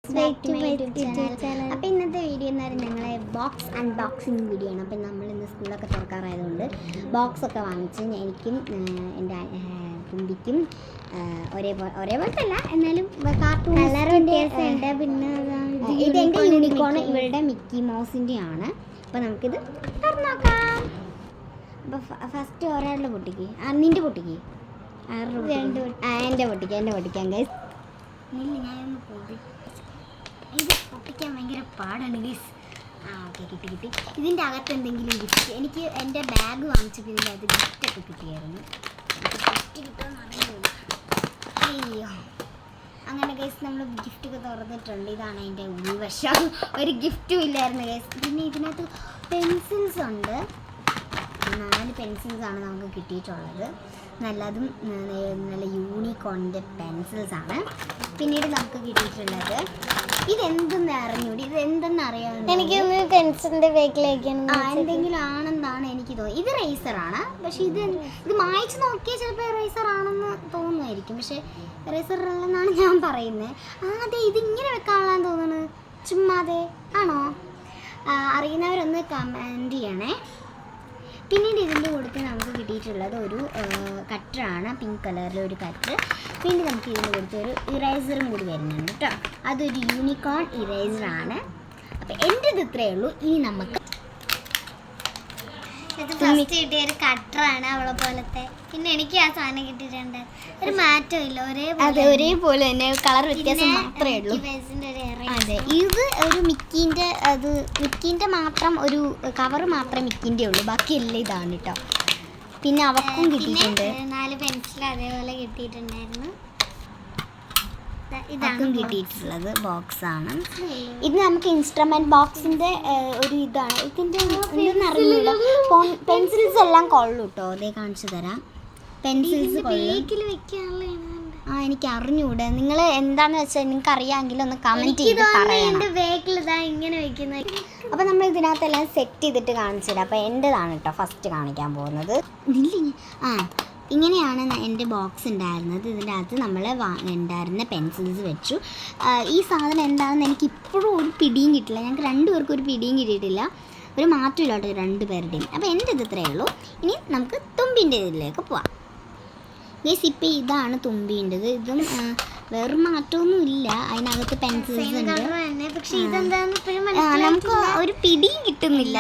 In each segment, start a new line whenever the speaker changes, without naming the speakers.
അപ്പോൾ ഇന്നത്തെ വീഡിയോ എന്ന് പറയുന്നത് ഞങ്ങളെ ബോക്സ് അൺബോക്സിങ് വീഡിയോ ആണ്. അപ്പം നമ്മൾ ഇന്ന് സ്കൂളൊക്കെ തുറക്കാറായതുകൊണ്ട് ബോക്സൊക്കെ വാങ്ങിച്ച് എനിക്കും എൻ്റെ കുമ്പിക്കും ഒരേപോലത്തെ അല്ല എന്നാലും കാർട്ടൂൺ കളർ വ്യത്യാസമുണ്ട്. പിന്നെ ഇതെൻ്റെ യൂണിക്കോൺ, ഇവളുടെ മിക്കി മൗസിൻ്റെ ആണ്. അപ്പോൾ നമുക്കിത് തുറന്നോക്കാം. അപ്പോൾ ഫസ്റ്റ് ഒരാളുടെ പൊട്ടിക്ക്, നിൻ്റെ പൊട്ടിക്ക്, എൻ്റെ പൊട്ടിക്കാൻ ഗൈസ്. ഞാനൊന്ന് പോയി ഇത് പൊട്ടിക്കാൻ ഭയങ്കര പാടാണ് ഗൈസ്. ഓക്കെ, കിട്ടി. ഇതിൻ്റെ അകത്ത് എന്തെങ്കിലും ഗിഫ്റ്റ്, എനിക്ക് എൻ്റെ ബാഗ് വാങ്ങിച്ചപ്പോൾ ഇതിൻ്റെ അകത്ത് ഗിഫ്റ്റൊക്കെ കിട്ടിയായിരുന്നു. ഗിഫ്റ്റ് കിട്ടുമെന്ന് അറിയില്ല. അയ്യോ, അങ്ങനെ ഗൈസ് നമ്മൾ ഗിഫ്റ്റൊക്കെ തുറന്നിട്ടുണ്ട്. ഇതാണ് അതിൻ്റെ ഉൾവശം. ഒരു ഗിഫ്റ്റും ഇല്ലായിരുന്നു ഗൈസ്. പിന്നെ ഇതിനകത്ത് പെൻസിൽസ് ഉണ്ട്. 4 പെൻസിൽസാണ് നമുക്ക് കിട്ടിയിട്ടുള്ളത്. നല്ലതും നല്ല യൂണിക്കോണിൻ്റെ പെൻസിൽസാണ്. പിന്നീട് നമുക്ക് കിട്ടിയിട്ടുള്ളത് ഇതെന്തെന്ന് അറിഞ്ഞൂടി, ഇതെന്തെന്ന് അറിയാവുന്ന
എനിക്കൊന്ന് പെൻസിലിൻ്റെ ബാഗിലേക്ക്
എന്തെങ്കിലും ആണെന്നാണ് എനിക്ക് തോന്നുന്നത്. ഇത് റേസറാണ്, പക്ഷേ ഇത് മായ്ച്ച് നോക്കിയാൽ ചിലപ്പോൾ റേസർ ആണെന്ന് തോന്നുമായിരിക്കും, പക്ഷേ റേസർ അല്ലെന്നാണ് ഞാൻ പറയുന്നത്. അതെ, ഇതിങ്ങനെ വെക്കാനുള്ളതെന്ന് തോന്നുന്നത്. ചുമ്മാതെ ആണോ? അറിയുന്നവരൊന്ന് കമൻറ്റ് ചെയ്യണേ. പിന്നീട് ഇതിൻ്റെ കൊടുത്ത് നമുക്ക് കിട്ടിയിട്ടുള്ളത് ഒരു കട്ടറാണ്, പിങ്ക് കളറിലെ ഒരു കട്ടർ. പിന്നെ നമുക്ക് ഇതിൻ്റെ കൊടുത്ത് ഒരു ഇറേസറും കൂടി വരുന്നുണ്ട് കേട്ടോ. അതൊരു യൂണിക്കോൺ ഇറേസറാണ്. അപ്പോൾ എൻ്റെ ഇത് ഇത്രയേ ഉള്ളൂ. ഇനി നമുക്ക്
ഇത് ഫസ്റ്റ് കിട്ടിയ ഒരു കട്ടറാണ്, അവളെ പോലത്തെ. പിന്നെ എനിക്ക് ആ സാധനം കിട്ടിയിട്ടുണ്ട്. ഒരു മാറ്റവും ഇല്ല,
ഒരേപോലെ തന്നെ കളർ വ്യത്യാസം മാത്രമേ ഉള്ളൂ. അതെ, ഇത് ഒരു മിക്കീൻ്റെ മാത്രം ഒരു കവർ മാത്രമേ മിക്കിൻ്റെ ഉള്ളൂ, ബാക്കിയെല്ലാം ഇതാണ് കേട്ടോ. പിന്നെ അവക്കും കിട്ടിയിട്ടുണ്ട്
4 പെൻസിൽ അതേപോലെ കിട്ടിയിട്ടുണ്ടായിരുന്നു.
ഇതാക്കും കിട്ടിയിട്ടുള്ളത് ബോക്സാണ്. ഇത് നമുക്ക് ഇൻസ്ട്രുമെന്റ് ബോക്സിന്റെ ഒരു ഇതാണ്. ഇതിന്റെ എന്തെന്ന് അറിയില്ല. പെൻസിൽസ് എല്ലാം കൊള്ളും കേട്ടോ. അതേ കാണിച്ചു തരാം. പെൻസിൽസ് എനിക്ക് അറിഞ്ഞൂടെ. നിങ്ങൾ എന്താന്ന് വെച്ചാൽ നിങ്ങൾക്ക് അറിയാമെങ്കിൽ ഒന്ന് കമന്റ് ചെയ്ത് പറയണം. അപ്പോൾ നമ്മൾ ഇതിനകത്തെല്ലാം സെറ്റ് ചെയ്തിട്ട് കാണിച്ചു തരാം. അപ്പോൾ എൻ്റെതാണ് കേട്ടോ ഫസ്റ്റ് കാണിക്കാൻ പോകുന്നത്. ഇങ്ങനെയാണ് എൻ്റെ ബോക്സ് ഉണ്ടായിരുന്നത്. ഇതിൻ്റെ അകത്ത് നമ്മൾ ഉണ്ടായിരുന്ന പെൻസിൽസ് വെച്ചു. ഈ സാധനം എന്താണെന്ന് എനിക്ക് ഇപ്പോഴും ഒരു പിടിയും കിട്ടില്ല. ഞങ്ങൾക്ക് 2 പേർക്കും ഒരു പിടിയും കിട്ടിയിട്ടില്ല, ഒരു മാറ്റമില്ല കേട്ടോ 2 പേരുടെയും. അപ്പോൾ എൻ്റെ ഇത് ഇത്രയേ ഉള്ളൂ. ഇനി നമുക്ക് തുമ്പിൻ്റെ ഇതിലേക്ക് പോവാം. ഗൈസ്, ഇപ്പോൾ ഇതാണ് തുമ്പീൻ്റെത്. ഇതും വേറെ മാറ്റമൊന്നും ഇല്ല. അതിനകത്ത് പെൻസിൽസ് ഉണ്ട്,
പക്ഷെ ഇതെന്താന്ന്
നമുക്ക് ഒരു പിടിയും കിട്ടുന്നില്ല.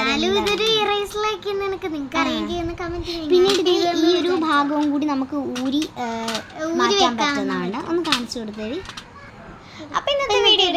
പിന്നീട് ഈ ഒരു ഭാഗവും കൂടി നമുക്ക് ഊരി മാറ്റാൻ പറ്റുന്നതാണ്. ഒന്ന് കാണിച്ചു കൊടുത്തേ.
അപ്പോൾ ഇന്നത്തെ വീഡിയോ